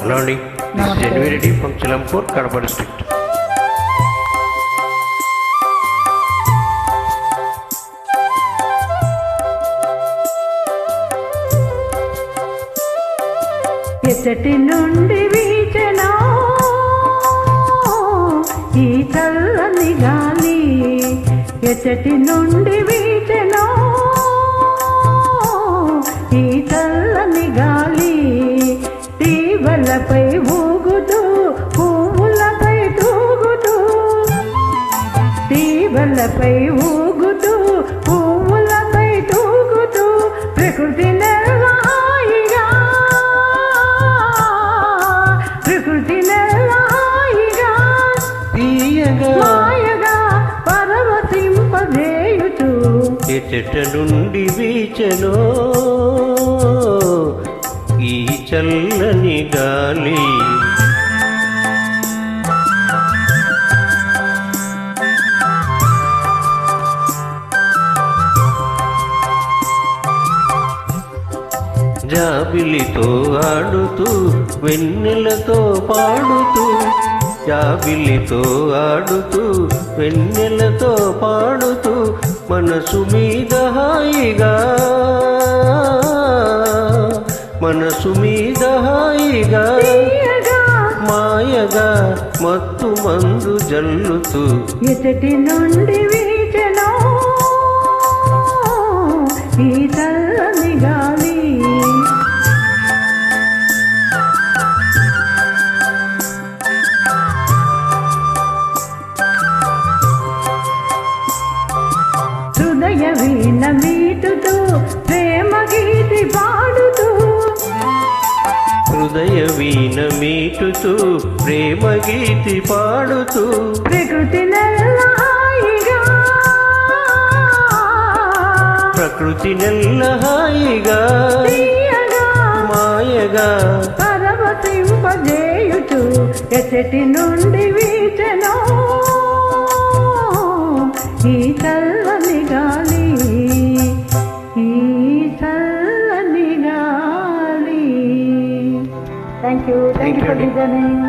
Hello అండి, జెన్విరెడ్డి from చిలంపూర్, Kadapa district. ఎచ్చటి నుండి వీచెనా ఈ చల్లని గాలి, ఎచ్చటి నుండి వీచెనా ఈ చల్లని గాలి, తీవలపై ఊగుతూ పువ్వులపై తూగుతూ, తీవలపై ఊగుతూ పువ్వులపై తూగుతూ, ప్రకృతి నెలహాయిగా, ప్రకృతి నెలహాయిగా మాయగా పరవశింపజేయుచు. ఎచ్చట నుండి వీచెనో ఈ చల్లని గాలి, జాబిలితో ఆడుతూ వెన్నెలతో పాడుతూ, జాబిలితో ఆడుతూ వెన్నెలతో పాడుతూ, మనసు మీద హాయిగా, మనసు మీద హాయిగా మాయగా మత్తు మందు జల్లుతూ. ఎచ్చటి నుండి వీచెనో ఈ చల్లని గాలి, హృదయ వీణ మీటుతూ ప్రేమ గీతి పాడుతూ, హృదయ వీణ మీటుతూ ప్రేమ గీతి పాడుతూ, ప్రకృతి నెలహాయిగా, ప్రకృతి నెల్లహాయిగా మాయగా పరవశింపజేయుచు. ఎచ్చటి నుండి వీచెనో ఈ చల్లని గాలి, ఈ చల్లని గాలి. Thank you for listening.